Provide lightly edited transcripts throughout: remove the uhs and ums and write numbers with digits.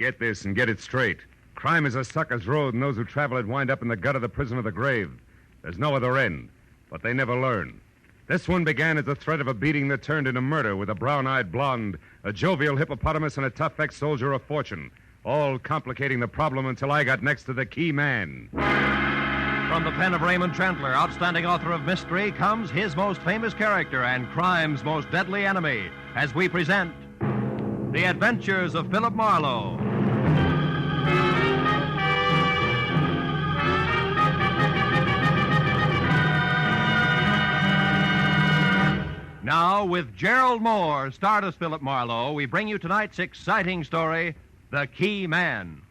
Get this and get it straight. Crime is a sucker's road, and those who travel it wind up in the gut of the prison of the grave. There's no other end, but they never learn. This one began as a threat of a beating that turned into murder with a brown-eyed blonde, a jovial hippopotamus, and a tough ex-soldier of fortune, all complicating the problem until I got next to the key man. From the pen of Raymond Chandler, outstanding author of mystery, comes his most famous character and crime's most deadly enemy, as we present The Adventures of Philip Marlowe. Now, with Gerald Moore, starred as Philip Marlowe, we bring you tonight's exciting story, The Key Man.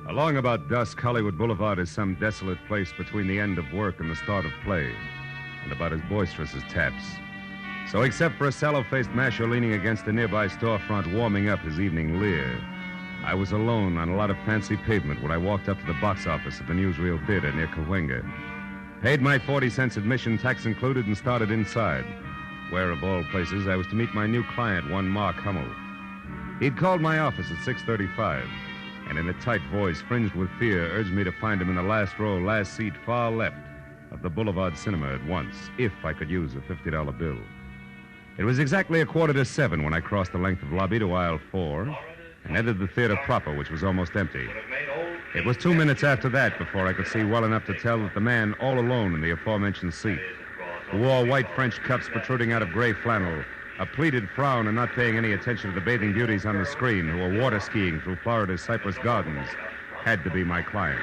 Along about dusk, Hollywood Boulevard is some desolate place between the end of work and the start of play, and about as boisterous as taps. So except for a sallow-faced masher leaning against a nearby storefront warming up his evening leer, I was alone on a lot of fancy pavement when I walked up to the box office of the newsreel theater near Cahuenga. Paid my 40-cent admission, tax included, and started inside, where, of all places, I was to meet my new client, one Mark Hummel. He'd called my office at 6:35, and in a tight voice, fringed with fear, urged me to find him in the last row, last seat, far left of the Boulevard Cinema at once, if I could use a $50 bill. It was exactly 6:45 when I crossed the length of lobby to aisle 4 and entered the theater proper, which was almost empty. It was 2 minutes after that before I could see well enough to tell that the man all alone in the aforementioned seat, who wore white French cuffs protruding out of gray flannel, a pleated frown, and not paying any attention to the bathing beauties on the screen who were water skiing through Florida's Cypress Gardens, had to be my client.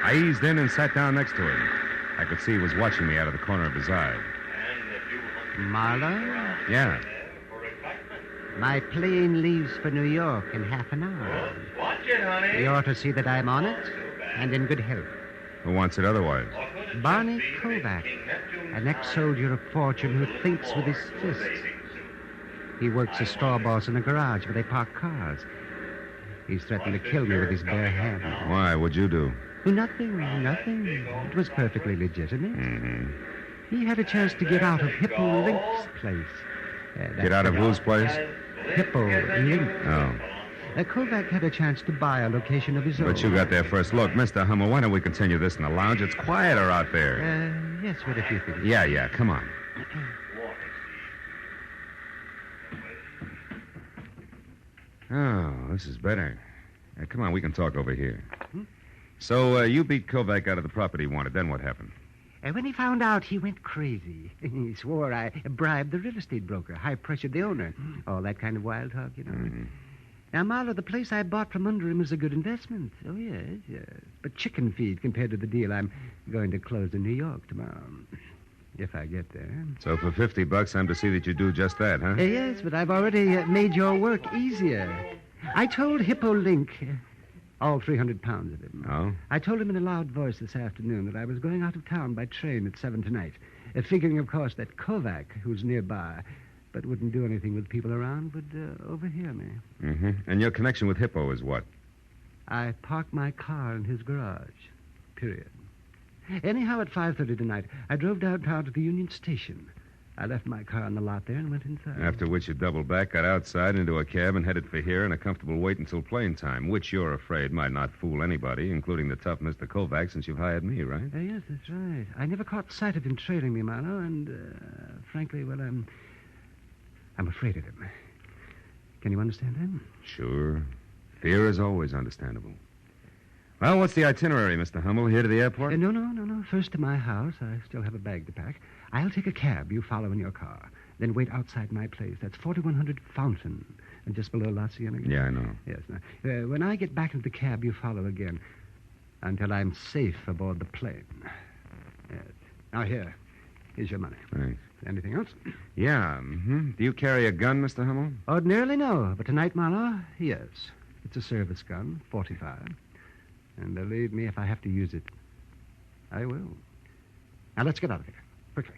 I eased in and sat down next to him. I could see he was watching me out of the corner of his eye. Marlowe? Yeah. My plane leaves for New York in half an hour. Watch it, honey. You ought to see that I'm on it and in good health. Who wants it otherwise? Barney Kovac, an ex-soldier of fortune who thinks with his fists. He works as straw boss in a garage where they park cars. He's threatened to kill me with his bare hands. Why? What'd you do? Nothing. It was perfectly legitimate. Mm-hmm. He had a chance to get out of Hippo Link's place. Get out of whose place? Hippo Link. Oh. Kovac had a chance to buy a location of his own. But you got there first. Look, Mr. Hummel, why don't we continue this in the lounge? It's quieter out there. Yes, what if you think? Yeah, come on. Oh, this is better. Come on, we can talk over here. So, you beat Kovac out of the property he wanted. Then what happened? When he found out, he went crazy. He swore I bribed the real estate broker, high-pressured the owner. All that kind of wild talk, you know. Mm-hmm. Now, Marlowe, the place I bought from under him is a good investment. Oh, yes. But chicken feed compared to the deal I'm going to close in New York tomorrow. If I get there. So for $50, I'm to see that you do just that, huh? Yes, but I've already made your work easier. I told Hippo Link, all 300 pounds of him. Oh? I told him in a loud voice this afternoon that I was going out of town by train at 7 tonight, figuring, of course, that Kovac, who's nearby, but wouldn't do anything with people around, would overhear me. Mm-hmm. And your connection with Hippo is what? I parked my car in his garage. Period. Anyhow, at 5:30 tonight, I drove downtown to the Union Station. I left my car in the lot there and went inside. After which you doubled back, got outside into a cab, and headed for here in a comfortable wait until plane time, which you're afraid might not fool anybody, including the tough Mr. Kovac, since you've hired me, right? Yes, that's right. I never caught sight of him trailing me, Marlowe, and, frankly, well, I'm afraid of him. Can you understand that? Sure. Fear is always understandable. Well, what's the itinerary, Mr. Hummel? Here to the airport? No. First to my house. I still have a bag to pack. I'll take a cab. You follow in your car. Then wait outside my place. That's 4100 Fountain, and just below La Cienega. Yeah, I know. Yes. Now, when I get back into the cab, you follow again until I'm safe aboard the plane. Yes. Now, here's your money. Thanks. Anything else? Yeah, mm-hmm. Do you carry a gun, Mr. Hummel? Ordinarily, no. But tonight, Marlowe, yes. It's a service gun, 45. And believe me, if I have to use it, I will. Now, let's get out of here. Quickly.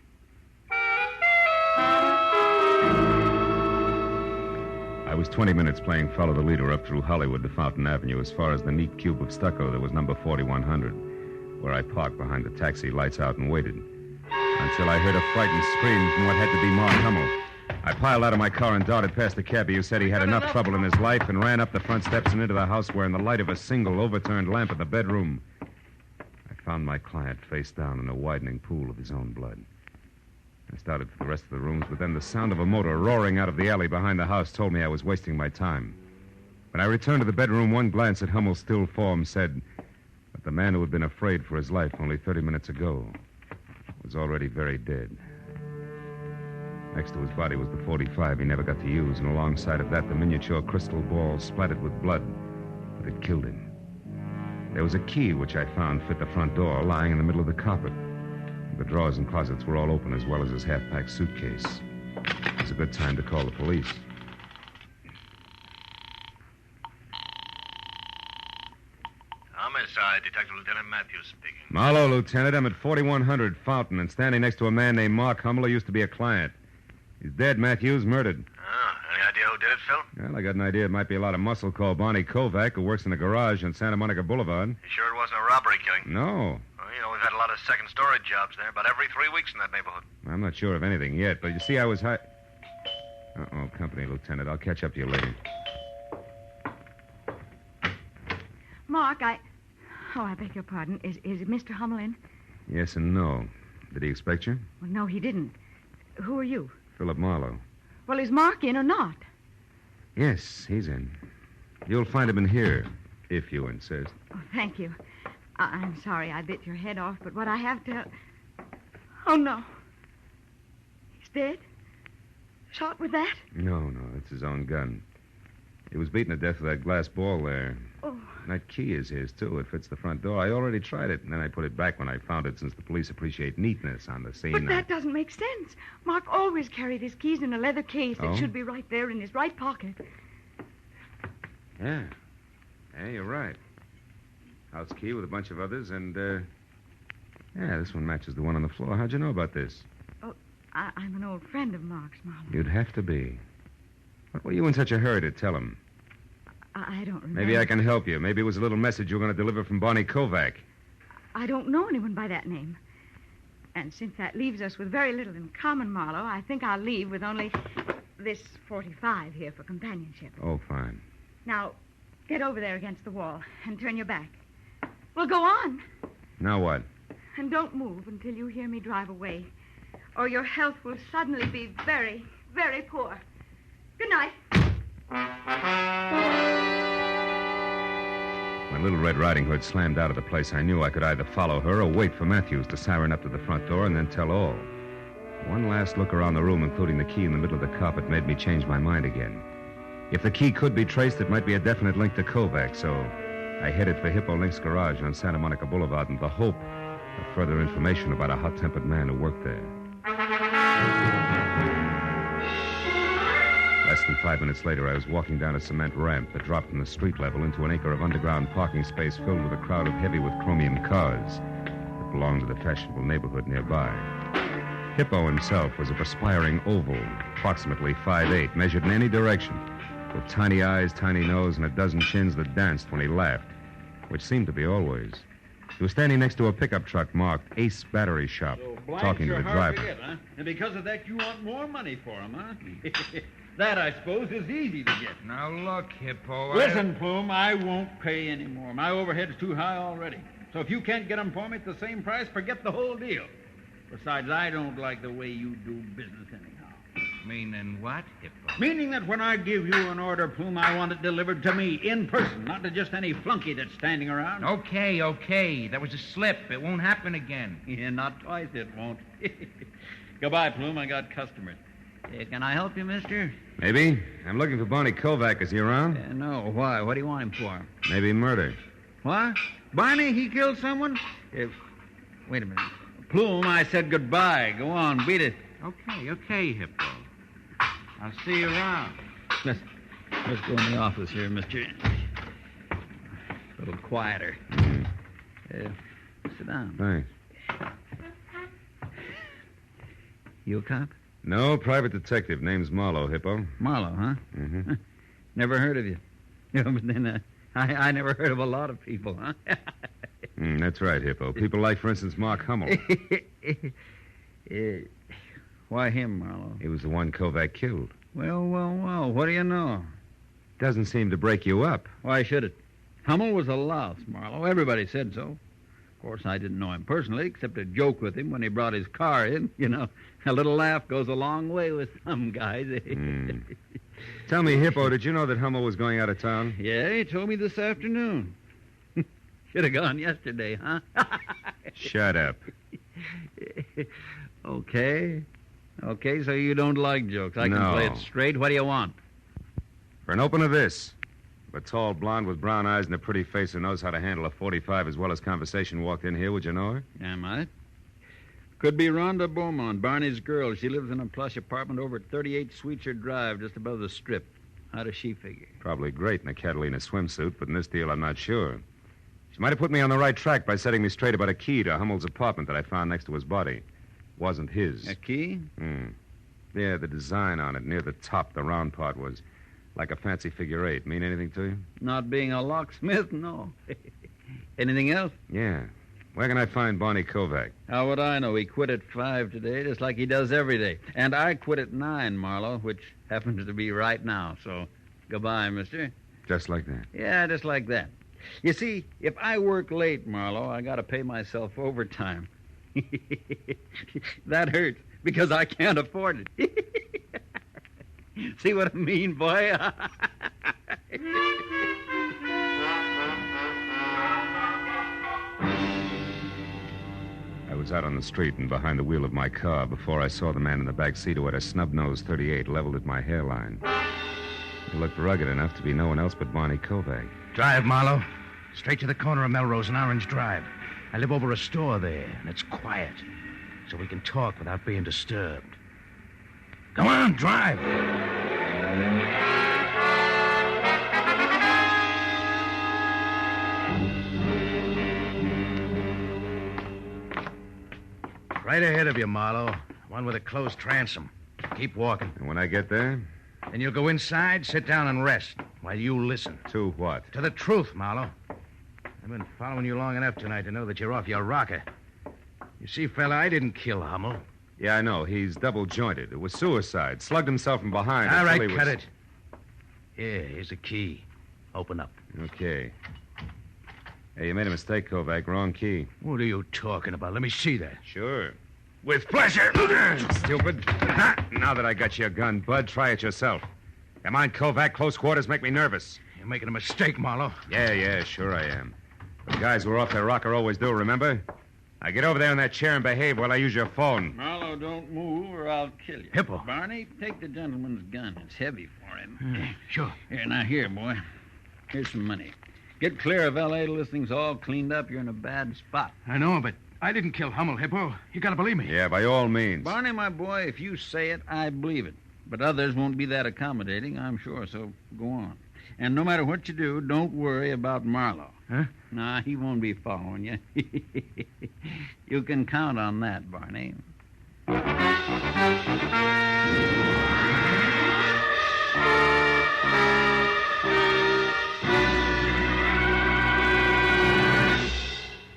I was was 20 minutes playing follow the leader up through Hollywood to Fountain Avenue as far as the neat cube of stucco that was number 4100, where I parked behind the taxi, lights out, and waited. Until I heard a frightened scream from what had to be Mark Hummel. I piled out of my car and darted past the cabbie who said he had enough trouble in his life and ran up the front steps and into the house where in the light of a single overturned lamp in the bedroom, I found my client face down in a widening pool of his own blood. I started for the rest of the rooms, but then the sound of a motor roaring out of the alley behind the house told me I was wasting my time. When I returned to the bedroom, one glance at Hummel's still form said that the man who had been afraid for his life only 30 minutes ago was already very dead. Next to his body was the .45 he never got to use, and alongside of that, the miniature crystal ball splattered with blood that had killed him. There was a key which I found fit the front door, lying in the middle of the carpet. The drawers and closets were all open, as well as his half-packed suitcase. It was a good time to call the police. Homicide, Detective Lieutenant Matthews speaking. Marlowe, Lieutenant. I'm at 4100 Fountain and standing next to a man named Mark Hummel who used to be a client. He's dead, Matthews, murdered. Any idea who did it, Phil? Well, I got an idea it might be a lot of muscle called Barney Kovac who works in a garage on Santa Monica Boulevard. You sure it wasn't a robbery killing? No. Well, we've had a lot of second-story jobs there, about every 3 weeks in that neighborhood. I'm not sure of anything yet, but you see, I was Uh-oh, company, Lieutenant. I'll catch up to you later. Mark, I beg your pardon. Is Mr. Hummel in? Yes and no. Did he expect you? Well, no, he didn't. Who are you? Philip Marlowe. Well, is Mark in or not? Yes, he's in. You'll find him in here, if you insist. Oh, thank you. I'm sorry I bit your head off, but what I have to... Oh, no. He's dead? Shot with that? No, it's his own gun. He was beaten to death with that glass ball there. Oh. And that key is his, too. It fits the front door. I already tried it, and then I put it back when I found it, since the police appreciate neatness on the scene. But that doesn't make sense. Mark always carried his keys in a leather case that Oh? should be right there in his right pocket. Yeah. Yeah, you're right. House key with a bunch of others, and, yeah, this one matches the one on the floor. How'd you know about this? Oh, I'm an old friend of Mark's, Marlowe. You'd have to be. What were you in such a hurry to tell him? I don't remember. Maybe I can help you. Maybe it was a little message you were going to deliver from Barney Kovac. I don't know anyone by that name. And since that leaves us with very little in common, Marlowe, I think I'll leave with only this .45 here for companionship. Oh, fine. Now, get over there against the wall and turn your back. Well, go on. Now what? And don't move until you hear me drive away, or your health will suddenly be very, very poor. Good night. When Little Red Riding Hood slammed out of the place, I knew I could either follow her or wait for Matthews to siren up to the front door and then tell all. One last look around the room, including the key in the middle of the carpet, made me change my mind again. If the key could be traced, it might be a definite link to Kovac, so I headed for Hippo Link's garage on Santa Monica Boulevard in the hope of further information about a hot-tempered man who worked there. Less than 5 minutes later, I was walking down a cement ramp that dropped from the street level into an acre of underground parking space filled with a crowd of heavy with chromium cars that belonged to the fashionable neighborhood nearby. Hippo himself was a perspiring oval, approximately 5'8", measured in any direction, with tiny eyes, tiny nose, and a dozen chins that danced when he laughed, which seemed to be always. He was standing next to a pickup truck marked Ace Battery Shop, talking to the driver. Forget, huh? And because of that, you want more money for him, huh? That, I suppose, is easy to get. Now, look, Hippo. Listen, Plume, I won't pay any more. My overhead's too high already. So if you can't get them for me at the same price, forget the whole deal. Besides, I don't like the way you do business anyhow. Meaning what, Hippo? Meaning that when I give you an order, Plume, I want it delivered to me in person, not to just any flunky that's standing around. Okay. That was a slip. It won't happen again. Yeah, not twice it won't. Goodbye, Plume. I got customers. Can I help you, mister? Maybe. I'm looking for Barney Kovac. Is he around? No. Why? What do you want him for? Maybe murder. What? Barney, he killed someone? Wait a minute. Plume, I said goodbye. Go on, beat it. Okay, Hippo. I'll see you around. Let's go in the office here, mister. A little quieter. Sit down. Thanks. You a cop? No, private detective. Name's Marlowe, Hippo. Marlowe, huh? Mm-hmm. Never heard of you. But then I never heard of a lot of people, huh? That's right, Hippo. People like, for instance, Mark Hummel. Why him, Marlowe? He was the one Kovac killed. Well, what do you know? Doesn't seem to break you up. Why should it? Hummel was a louse, Marlowe. Everybody said so. Of course, I didn't know him personally, except to joke with him when he brought his car in. You know, a little laugh goes a long way with some guys. Tell me, Hippo, did you know that Hummel was going out of town? Yeah, he told me this afternoon. Should have gone yesterday, huh? Shut up. Okay, so you don't like jokes. I can play it straight. What do you want? For an open of this. A tall blonde with brown eyes and a pretty face who knows how to handle a .45 as well as conversation walked in here. Would you know her? Am I? Could be Rhonda Beaumont, Barney's girl. She lives in a plush apartment over at 38 Sweetser Drive, just above the Strip. How does she figure? Probably great in a Catalina swimsuit, but in this deal, I'm not sure. She might have put me on the right track by setting me straight about a key to Hummel's apartment that I found next to his body. Wasn't his. A key? Yeah, the design on it near the top, the round part, was like a fancy figure 8. Mean anything to you? Not being a locksmith, no. Anything else? Yeah. Where can I find Barney Kovac? How would I know? He quit at 5 today, just like he does every day. And I quit at 9, Marlowe, which happens to be right now. So, goodbye, mister. Just like that? Yeah, just like that. You see, if I work late, Marlowe, I got to pay myself overtime. That hurts, because I can't afford it. See what I mean, boy? I was out on the street and behind the wheel of my car before I saw the man in the back seat who had a snub-nosed .38 leveled at my hairline. He looked rugged enough to be no one else but Barney Kovac. Drive, Marlowe. Straight to the corner of Melrose and Orange Drive. I live over a store there, and it's quiet, so we can talk without being disturbed. Go on, drive. Right ahead of you, Marlowe. One with a closed transom. Keep walking. And when I get there? Then you'll go inside, sit down, and rest while you listen. To what? To the truth, Marlowe. I've been following you long enough tonight to know that you're off your rocker. You see, fella, I didn't kill Hummel. Yeah, I know. He's double-jointed. It was suicide. Slugged himself from behind. All right, cut it. Here, here's a key. Open up. Okay. Hey, you made a mistake, Kovac. Wrong key. What are you talking about? Let me see that. Sure. With pleasure. Stupid. Now that I got your gun, Bud, try it yourself. Come on, Kovac. Close quarters make me nervous. You're making a mistake, Marlowe. Yeah, sure I am. The guys who are off their rocker always do, remember? Now get over there in that chair and behave while I use your phone. Marlowe, don't move or I'll kill you. Hippo. Barney, take the gentleman's gun. It's heavy for him. Sure. Here, boy. Here's some money. Get clear of L.A. till this thing's all cleaned up. You're in a bad spot. I know, but I didn't kill Hummel, Hippo. You gotta believe me. Yeah, by all means. Barney, my boy, if you say it, I believe it. But others won't be that accommodating, I'm sure, so go on. And no matter what you do, don't worry about Marlowe. Huh? Nah, he won't be following you. You can count on that, Barney.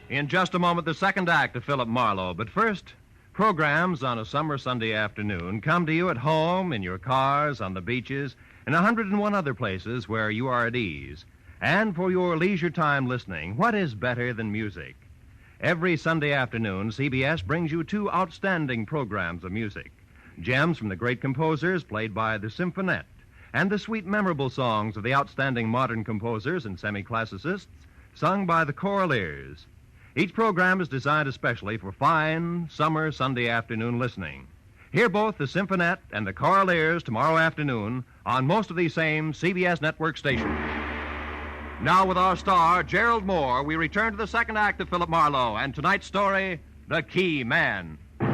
In just a moment, the second act of Philip Marlowe. But first, programs on a summer Sunday afternoon come to you at home, in your cars, on the beaches, and 101 other places where you are at ease. And for your leisure time listening, what is better than music? Every Sunday afternoon, CBS brings you two outstanding programs of music. Gems from the great composers played by the Symphonette, and the sweet, memorable songs of the outstanding modern composers and semi-classicists sung by the Choraleers. Each program is designed especially for fine, summer Sunday afternoon listening. Hear both the Symphonette and the Choraleers tomorrow afternoon on most of these same CBS network stations. Now, with our star, Gerald Moore, we return to the second act of Philip Marlowe and tonight's story, The Key Man. The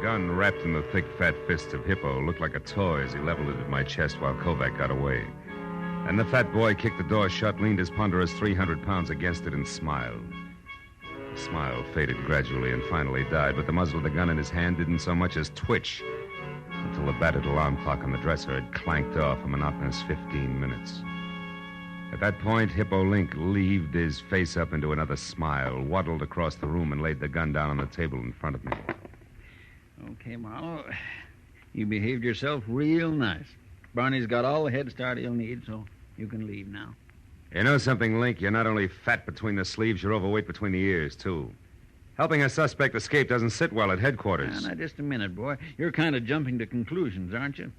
gun wrapped in the thick, fat fists of Hippo looked like a toy as he leveled it at my chest while Kovac got away. And the fat boy kicked the door shut, leaned his ponderous 300 pounds against it, and smiled. smile faded gradually and finally died, but the muzzle of the gun in his hand didn't so much as twitch until the battered alarm clock on the dresser had clanked off a monotonous 15 minutes. At that point, Hippo Link leaved his face up into another smile, waddled across the room, and laid the gun down on the table in front of me. Okay, Marlowe. You behaved yourself real nice. Barney's got all the head start he'll need, so you can leave now. You know something, Link? You're not only fat between the sleeves, you're overweight between the ears, too. Helping a suspect escape doesn't sit well at headquarters. Now, just a minute, boy. You're kind of jumping to conclusions, aren't you?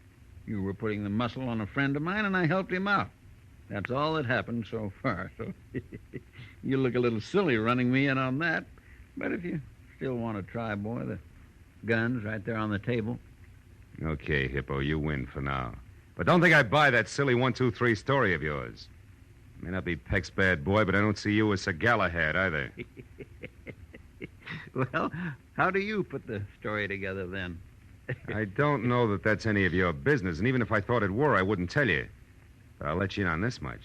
You were putting the muscle on a friend of mine, and I helped him out. That's all that happened so far. So you look a little silly running me in on that. But if you still want to try, boy, the gun's right there on the table. Okay, Hippo, you win for now. But don't think I buy that silly 1, 2, 3 story of yours. May not be Peck's bad boy, but I don't see you as Sir Galahad either. Well, how do you put the story together then? I don't know that that's any of your business, and even if I thought it were, I wouldn't tell you. But I'll let you in on this much.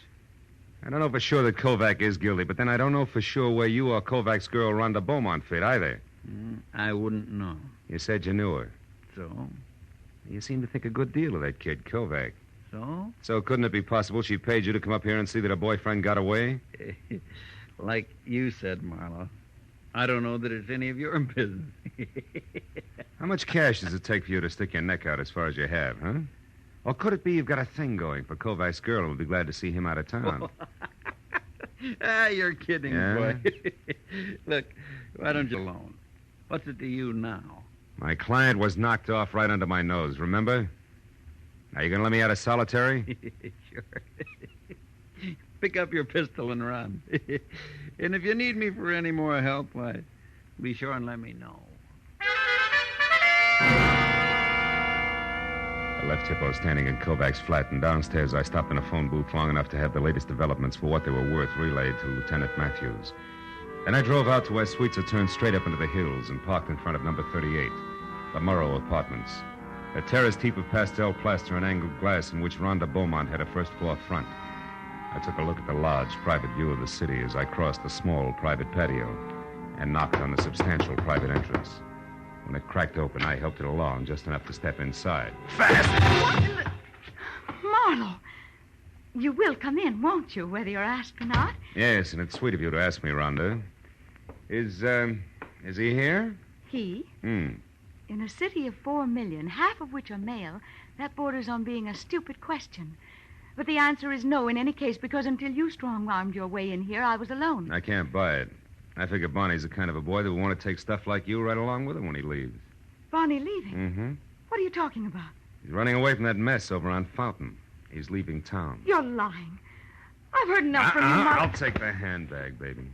I don't know for sure that Kovac is guilty, but then I don't know for sure where you or Kovac's girl Rhonda Beaumont fit either. I wouldn't know. You said you knew her. So? You seem to think a good deal of that kid, Kovac. So? So couldn't it be possible she paid you to come up here and see that her boyfriend got away? Like you said, Marlowe, I don't know that it's any of your business. How much cash does it take for you to stick your neck out as far as you have, huh? Or could it be you've got a thing going for Kovac's girl and would be glad to see him out of town? You're kidding, boy. Look, why don't you alone? What's it to you now? My client was knocked off right under my nose, remember? Now, you going to let me out of solitary? Sure. Pick up your pistol and run. And if you need me for any more help, why, be sure and let me know. I left Hippo standing in Kovac's flat, and downstairs I stopped in a phone booth long enough to have the latest developments for what they were worth relayed to Lieutenant Matthews. Then I drove out to where suites are turned straight up into the hills and parked in front of number 38, the Marlowe Apartments, a terraced heap of pastel plaster and angled glass in which Rhonda Beaumont had a first-floor front. I took a look at the large private view of the city as I crossed the small private patio and knocked on the substantial private entrance. When it cracked open, I helped it along just enough to step inside. What in the... Marlowe, you will come in, won't you, whether you're asked or not? Yes, and it's sweet of you to ask me, Rhonda. Is he here? He? Hmm. In a city of 4 million, half of which are male, that borders on being a stupid question. But the answer is no in any case, because until you strong-armed your way in here, I was alone. I can't buy it. I figure Barney's the kind of a boy that would want to take stuff like you right along with him when he leaves. Barney leaving? Mm-hmm. What are you talking about? He's running away from that mess over on Fountain. He's leaving town. You're lying. I've heard enough from you, Marlowe. I'll take the handbag, baby.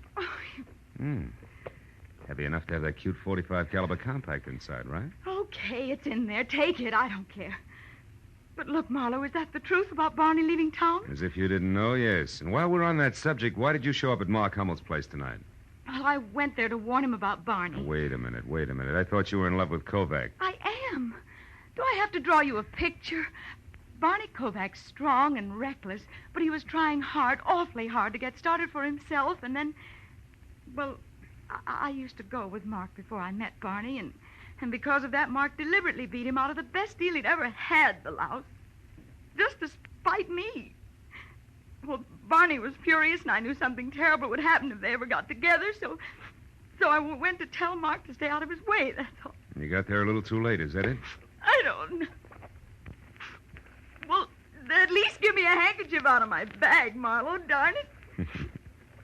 Heavy enough to have that cute .45 caliber compact inside, right? Okay, it's in there. Take it. I don't care. But look, Marlowe, is that the truth about Barney leaving town? As if you didn't know, yes. And while we're on that subject, why did you show up at Mark Hummel's place tonight? Well, I went there to warn him about Barney. Wait a minute. I thought you were in love with Kovac. I am. Do I have to draw you a picture? Barney Kovac's strong and reckless, but he was trying hard, awfully hard, to get started for himself, and then... Well, I used to go with Mark before I met Barney, and because of that, Mark deliberately beat him out of the best deal he'd ever had, the louse. Just to spite me. Well, Barney was furious, and I knew something terrible would happen if they ever got together, so I went to tell Mark to stay out of his way, that's all. You got there a little too late, is that it? I don't know. Well, at least give me a handkerchief out of my bag, Marlowe, darn it.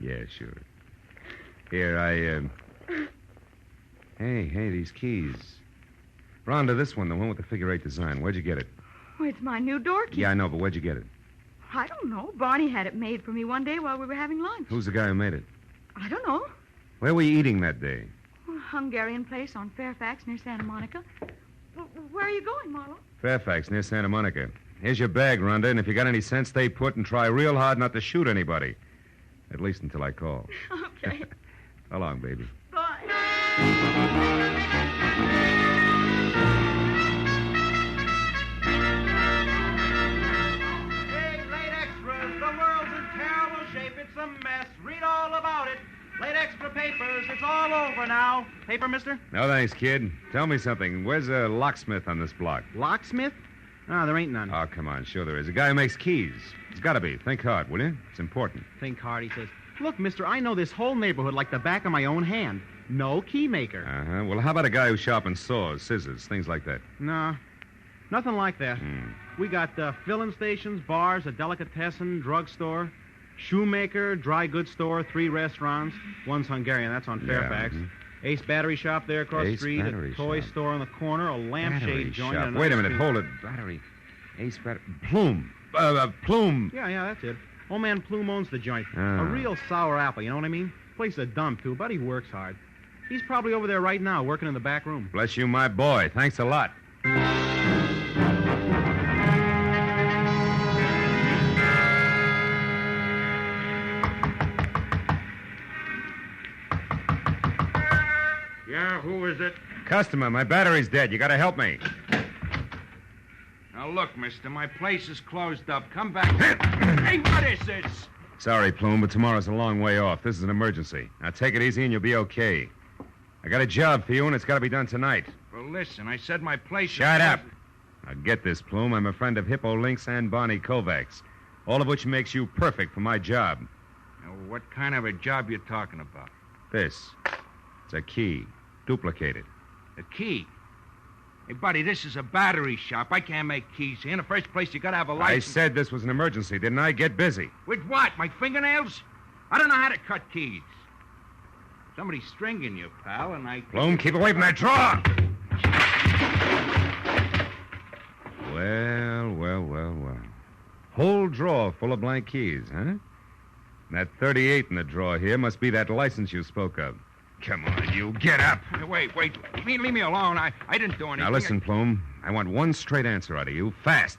Yeah, sure. Here, Hey, these keys. Rhonda, this one, the one with the figure 8 design. Where'd you get it? Oh, it's my new door key. Yeah, I know, but where'd you get it? I don't know. Barney had it made for me one day while we were having lunch. Who's the guy who made it? I don't know. Where were you eating that day? A Hungarian place on Fairfax near Santa Monica. Where are you going, Marlowe? Fairfax, near Santa Monica. Here's your bag, Rhonda, and if you got any sense, stay put and try real hard not to shoot anybody. At least until I call. Okay. So long, baby. Bye. Hey, late extras, the world's in terrible shape. It's a mess. Read all about it. Late extra papers. It's all over now. Paper, mister? No, thanks, kid. Tell me something. Where's a locksmith on this block? Locksmith? No, there ain't none. Oh, come on. Sure there is. A guy who makes keys. It's got to be. Think hard, will you? It's important. Think hard, he says. Look, mister, I know this whole neighborhood like the back of my own hand. No key maker. Uh-huh. Well, how about a guy who sharpens saws, scissors, things like that? No, nothing like that. We got filling stations, bars, a delicatessen, drugstore, shoemaker, dry goods store, 3 restaurants. One's Hungarian, that's on Fairfax. Ace Battery Shop there across the street, a toy store on the corner, a lampshade joint. Shop. And Wait a another minute, hold it. Battery. Ace Battery. Plume. Plume. Yeah, that's it. Old man Plume owns the joint. Ah. A real sour apple, you know what I mean? Place is a dump, too, but he works hard. He's probably over there right now, working in the back room. Bless you, my boy. Thanks a lot. Yeah, who is it? Customer, my battery's dead. You got to help me. Now, look, mister, my place is closed up. Come back. Hey, what is this? Sorry, Plume, but tomorrow's a long way off. This is an emergency. Now, take it easy and you'll be okay. I got a job for you, and it's got to be done tonight. Well, listen, I said my place Shut is... up. Now, get this, Plume. I'm a friend of Hippo Lynx and Barney Kovacs, all of which makes you perfect for my job. Now, what kind of a job you talking about? This. It's a key. Duplicated. A key? Hey, buddy, this is a battery shop. I can't make keys here. In the first place, you got to have a I license. said this was an emergency, didn't I? Get busy. With what? My fingernails? I don't know how to cut keys. Somebody's stringing you, pal, and I... Plume, keep away from that drawer! Well. Whole drawer full of blank keys, huh? And that 38 in the drawer here must be that license you spoke of. Come on, you, get up. Wait. Leave me alone. I didn't do anything. Now listen, Plume. I want one straight answer out of you, fast.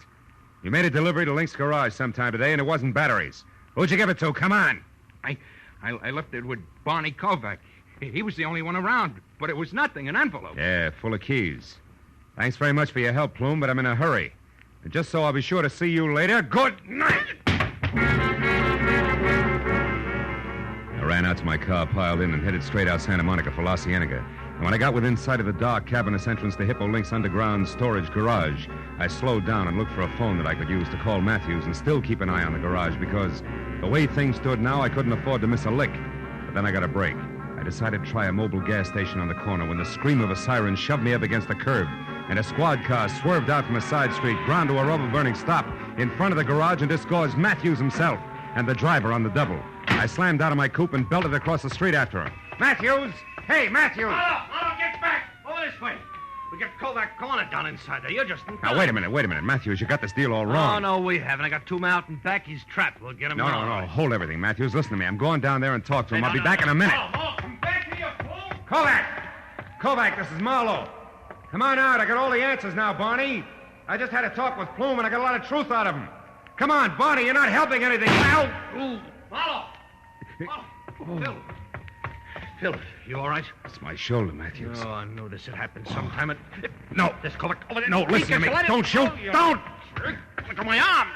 You made a delivery to Link's garage sometime today, and it wasn't batteries. Who'd you give it to? Come on. I left it with Barney Kovac. He was the only one around, but it was nothing, an envelope. Yeah, full of keys. Thanks very much for your help, Plume, but I'm in a hurry. And just so I'll be sure to see you later, good night! I ran out to my car, piled in, and headed straight out Santa Monica for La Cienega. And when I got within sight of the dark, cavernous entrance to Hippo Link's underground storage garage, I slowed down and looked for a phone that I could use to call Matthews and still keep an eye on the garage because the way things stood now, I couldn't afford to miss a lick. But then I got a break. I decided to try a mobile gas station on the corner when the scream of a siren shoved me up against the curb, and a squad car swerved out from a side street, ground to a rubber-burning stop in front of the garage and disgorged Matthews himself and the driver on the double. I slammed out of my coupe and belted across the street after him. Matthews! Hey, Matthews! Marlowe, get back! Over this way. We got Kovac corner down inside there. You're just... Now, wait a minute. Matthews, you got this deal all wrong. Oh, no, we haven't. I got 2 men out and back. He's trapped. We'll get him. No. Hold everything, Matthews. Listen to me. I'm going down there and talk to him. I'll be back in a minute. Come back here, fool! Kovac, this is Marlowe. Come on out. I got all the answers now, Barney. I just had a talk with Plume, and I got a lot of truth out of him. Come on, Barney. You're not helping anything. Ow! Marlowe! Phil, you all right? It's my shoulder, Matthews. Oh, I knew this had happened sometime. No. This Kovac over there. No, listen to me. Don't shoot. Don't! Look at my arm.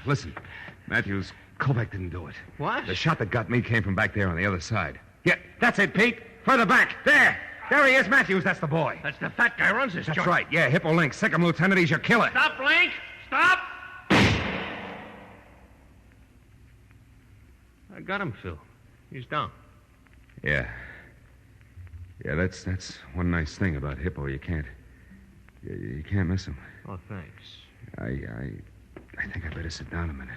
Listen, Matthews, Kovac didn't do it. What? The shot that got me came from back there on the other side. Yeah, that's it, Pete. Further back. There he is, Matthews. That's the boy. That's the fat guy who runs this That's joint. right. Yeah, Hippo Link. Sick him, Lieutenant. He's your killer. Stop, Link! Stop! I got him, Phil. He's down. Yeah. Yeah, that's one nice thing about Hippo. You can't miss him. Oh, thanks. I think I better sit down a minute.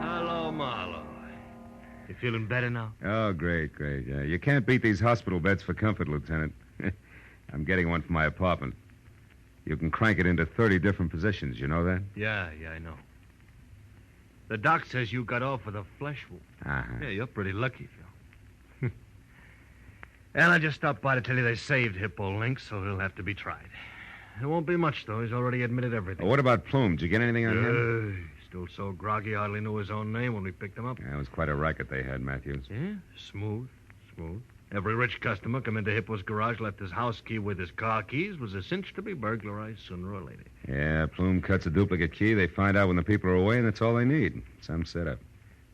Hello, Marlowe. You feeling better now? Oh, great. Yeah, you can't beat these hospital beds for comfort, Lieutenant. I'm getting one for my apartment. You can crank it into 30 different positions. You know that? Yeah, I know. The doc says you got off with a flesh wound. Uh-huh. Yeah, you're pretty lucky, Phil. And I just stopped by to tell you they saved Hippo Link, so he'll have to be tried. It won't be much, though. He's already admitted everything. Well, what about Plume? Did you get anything on him? Still so groggy, hardly knew his own name when we picked him up. Yeah, it was quite a racket they had, Matthews. Yeah, smooth. Every rich customer come into Hippo's garage, left his house key with his car keys, was a cinch to be burglarized sooner or later. Yeah, Plume cuts a duplicate key. They find out when the people are away, and that's all they need. Some setup.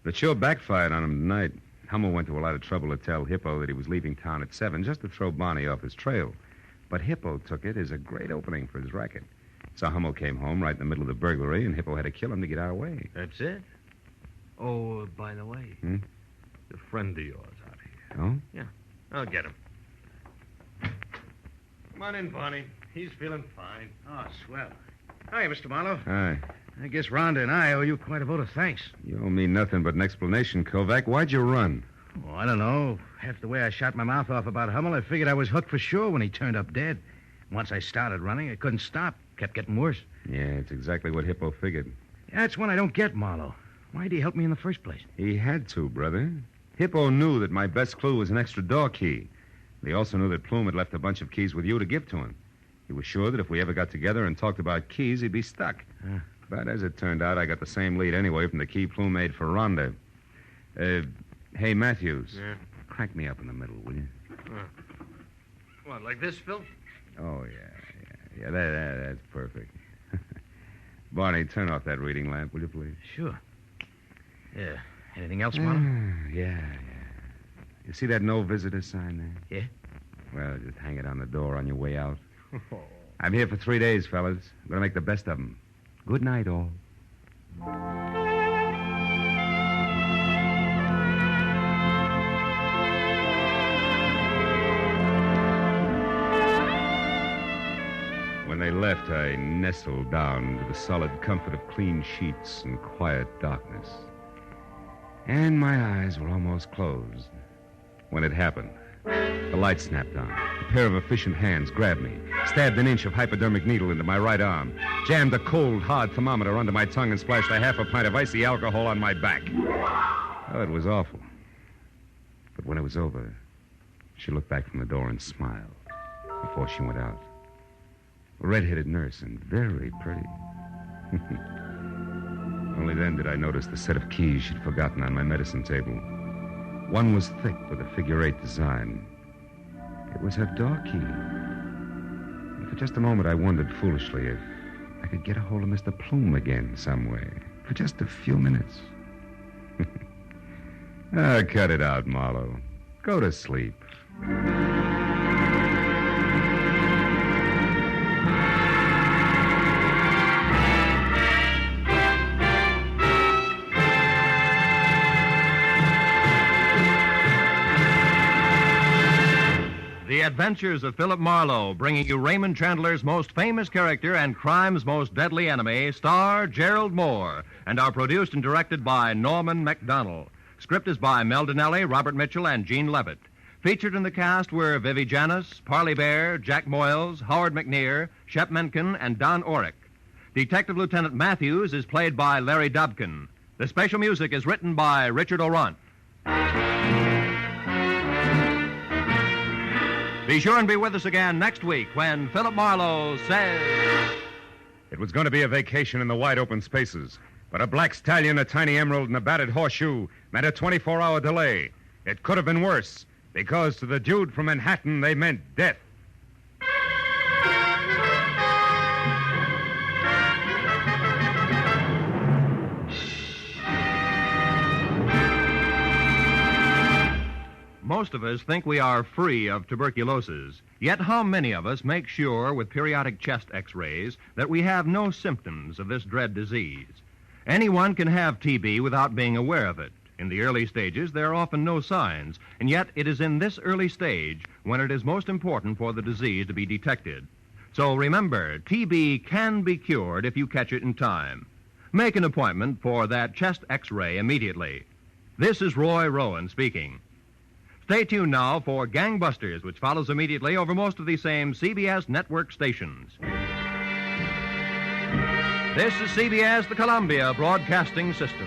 But it sure backfired on him tonight. Hummel went to a lot of trouble to tell Hippo that he was leaving town at 7 just to throw Bonnie off his trail. But Hippo took it as a great opening for his racket. So Hummel came home right in the middle of the burglary, and Hippo had to kill him to get our way. That's it? Oh, by the way, a friend of yours out here. Oh? Yeah, I'll get him. Come on in, Bonnie. He's feeling fine. Oh, swell. Hi, Mr. Marlowe. Hi. I guess Rhonda and I owe you quite a vote of thanks. You owe me nothing but an explanation, Kovac. Why'd you run? Oh, I don't know. After the way I shot my mouth off about Hummel, I figured I was hooked for sure when he turned up dead. Once I started running, I couldn't stop. Kept getting worse. Yeah, it's exactly what Hippo figured. That's one I don't get, Marlowe. Why'd he help me in the first place? He had to, brother. Hippo knew that my best clue was an extra door key. He also knew that Plume had left a bunch of keys with you to give to him. He was sure that if we ever got together and talked about keys, he'd be stuck. But as it turned out, I got the same lead anyway from the key Plume made for Rhonda. Hey, Matthews. Yeah? Crank me up in the middle, will you? What, like this, Phil? Oh, yeah, that's perfect. Barney, turn off that reading lamp, will you, please? Sure. Yeah. Anything else, Marlowe? Yeah. You see that no visitor sign there? Yeah? Well, just hang it on the door on your way out. I'm here for 3 days, fellas. I'm going to make the best of them. Good night, all. When they left, I nestled down to the solid comfort of clean sheets and quiet darkness. And my eyes were almost closed when it happened. The light snapped on. A pair of efficient hands grabbed me, stabbed an inch of hypodermic needle into my right arm, jammed a cold, hard thermometer under my tongue, and splashed a half a pint of icy alcohol on my back. Oh, it was awful. But when it was over, she looked back from the door and smiled before she went out. A red-headed nurse and very pretty. Only then did I notice the set of keys she'd forgotten on my medicine table. One was thick with a figure-8 design. It was her door key. And for just a moment, I wondered foolishly if I could get a hold of Mr. Plume again some way. For just a few minutes. Cut it out, Marlowe. Go to sleep. The Adventures of Philip Marlowe, bringing you Raymond Chandler's most famous character and crime's most deadly enemy, star Gerald Moore, and are produced and directed by Norman MacDonald. Script is by Mel Donnelly, Robert Mitchell, and Gene Levitt. Featured in the cast were Vivi Janis, Parley Bear, Jack Moyles, Howard McNear, Shep Menken, and Don Orick. Detective Lieutenant Matthews is played by Larry Dobkin. The special music is written by Richard Orant. Be sure and be with us again next week when Philip Marlowe says... It was going to be a vacation in the wide open spaces, but a black stallion, a tiny emerald, and a battered horseshoe meant a 24-hour delay. It could have been worse, because to the dude from Manhattan, they meant death. Most of us think we are free of tuberculosis. Yet how many of us make sure with periodic chest x-rays that we have no symptoms of this dread disease? Anyone can have TB without being aware of it. In the early stages, there are often no signs, and yet it is in this early stage when it is most important for the disease to be detected. So remember, TB can be cured if you catch it in time. Make an appointment for that chest x-ray immediately. This is Roy Rowan speaking. Stay tuned now for Gangbusters, which follows immediately over most of the same CBS network stations. This is CBS, the Columbia Broadcasting System.